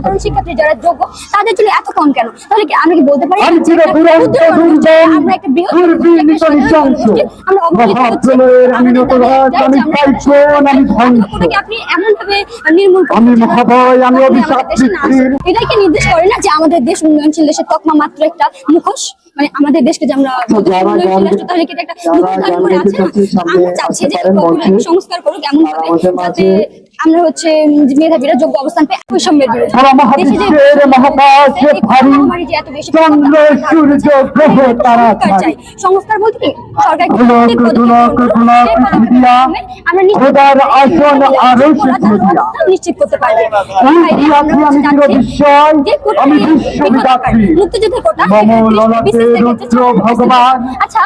সাধারণ শিক্ষার্থী যারা যোগ্য তাদের জন্য এত কম কেন? তাহলে কি আমরা কি বলতে পারি আমরা একটা বৃহৎ আমরা আপনি এমন ভাবে নির্মূল এটাই কি নির্দেশ করে না যে আমাদের দেশ উন্নয়নশীল দেশের তকমা মাত্র একটা মুখোশ? মানে আমাদের দেশকে যে আমরা তাহলে কি একটা করে আছে না? আমরা চাচ্ছি যে সংস্কার করুক এমন ভাবে যাতে আমরা হচ্ছে মেধাবীরা যোগ্য অবস্থান পেয়ে বৈষম্যের বিরুদ্ধে সংস্কার বলতে কি সরকার নিশ্চিত করতে পারবে। মুক্তিযুদ্ধের কোটা আচ্ছা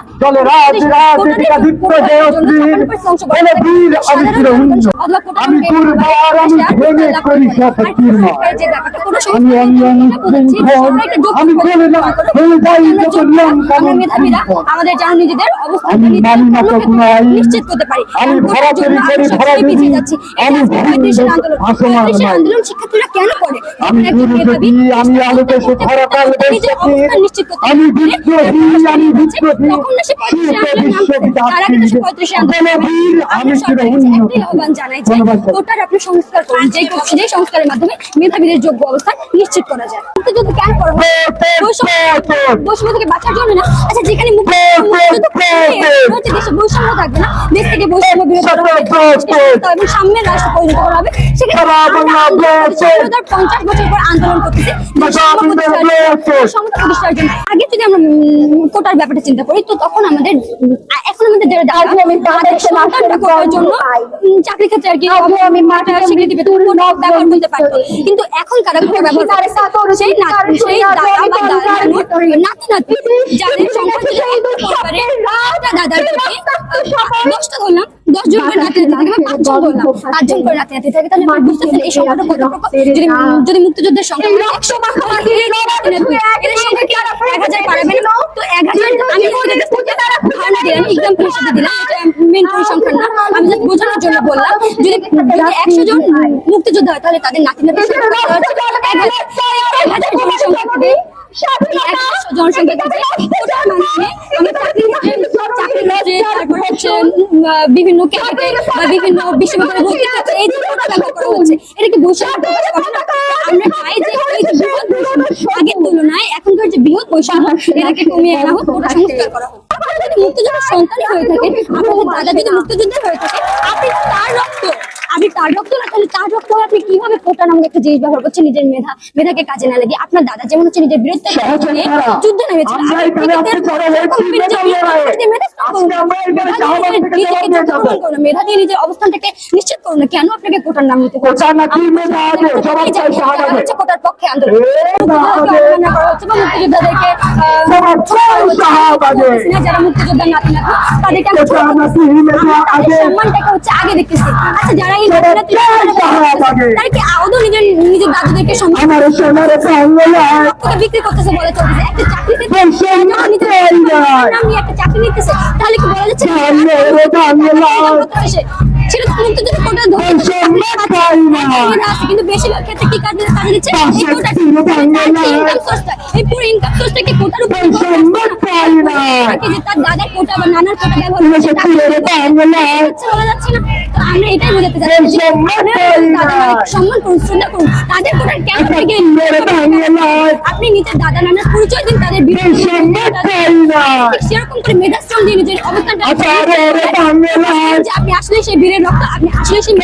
আমাদের যেন নিজেদের অবস্থান নিশ্চিত করতে পারি। আন্দোলন শিক্ষার্থীরা কেন করে? সংস্কার করুন যে সংস্কারের মাধ্যমে মেধাবীদের যোগ্য অবস্থান নিশ্চিত করা যায়। মুক্তিযুদ্ধ কেন করা হয়? বৈষম্য থেকে বাঁচার জন্য না। আচ্ছা যেখানে দেশে বৈষম্য থাকবে না, দেশ থেকে বৈষম্য বিরোধী এবং সাম্যের রাষ্ট্র পরিণত করা হবে, সেখানে 50 বছর পর আন্দোলন করতেছে সমতা প্রতিষ্ঠার জন্য। আগে যদি আমরা কোটার ব্যাপারটা চিন্তা করি তো তখন আমাদের এখন আমাদের যারা করার জন্য চাকরি ক্ষেত্রে আর কি স্বীকৃতি পেতে ব্যবহার করতে পারতো, কিন্তু এখন কারা কোটা ব্যবহার করে সেই নাতি নাতি যাদের দাদার দশটা ধরলাম 10 জন করে নাতি নাতি থাকে, 5 জন ধরলাম 5 জন করে নাতি নাতি থাকে, তাহলে বুঝতেছেন এই সংখ্যাটা কত? যদি মুক্তিযুদ্ধের সংখ্যা 100 1000 পারবে না তো 1000 আমি ধারণা দিলাম এক্সাম্পল হিসেবে দিলাম, মেন পরিসংখ্যান না, আমি জাস্ট বোঝানোর জন্য বললাম। যদি 100 জন মুক্তিযোদ্ধা হয় তাহলে তাদের নাতি নাতি বিভিন্ন বিভিন্ন বিশ্ববিদ্যালয়ে ভর্তি হচ্ছে এই ব্যবহার করা হচ্ছে, এটা কি বৈষম্য? আমরা চাই যে আগের তুলনায় এখনকার যে বৃহৎ বৈষম্য এটাকে কমিয়ে আনা হোক, ওটা সংস্কার করা হোক। যদি মুক্তিযুদ্ধের সন্তানই হয়ে থাকে, আপনাদের দাদা যদি মুক্তিযুদ্ধ হয়ে থাকে, আপনি তার রক্ত না, তাহলে তার রক্ত আপনি কিভাবে কোটা নামক একটা জিনিস ব্যবহার করছেন নিজের মেধাকে কাজে না লাগিয়ে? আপনার দাদা যেমন হচ্ছে নিজের বীরত্বের যুদ্ধে নেমেছিল, মেধা দিয়ে নিজের অবস্থানটাকে নিশ্চিত করুন না। কেন আপনাকে কোটার নাম নিতে কোটার পক্ষে আন্দোলন করা হচ্ছে বা মুক্তিযোদ্ধাদেরকে যারা মুক্তিযোদ্ধার নাতি নাতি তাদেরকে সম্মানটাকে হচ্ছে আগে দেখতেছি। আচ্ছা যারা এই তারা কি আদৌ নিজের দাদুদেরকে সম্মান বিক্রি করতেছে বলে চলতেছে? একটা চাকরিতে একটা চাকরি নিতেছে, তাহলে কি বলা যাচ্ছে কিন্তু বেশিরভাগ ক্ষেত্রে কি কাজে দিচ্ছে এই পুরো ইনকাম সোর্সটাকে কোটার উপর তার দাদার কোটা বা নানার কোটা ব্যবহার বলা যাচ্ছে না। তো আমরা এটাই বোঝাতে চাচ্ছি সম্মান করুন, শ্রদ্ধা করুন তাদের কোটার কেন থেকে আপনি নিজের দাদা নানার পরিচয় দিন, তাদের সেরকম করে মেধাশ্রম দিয়ে নিজের অবস্থানটা আপনি আসলে সেই বীরের রক্ত, আপনি আসলে সেই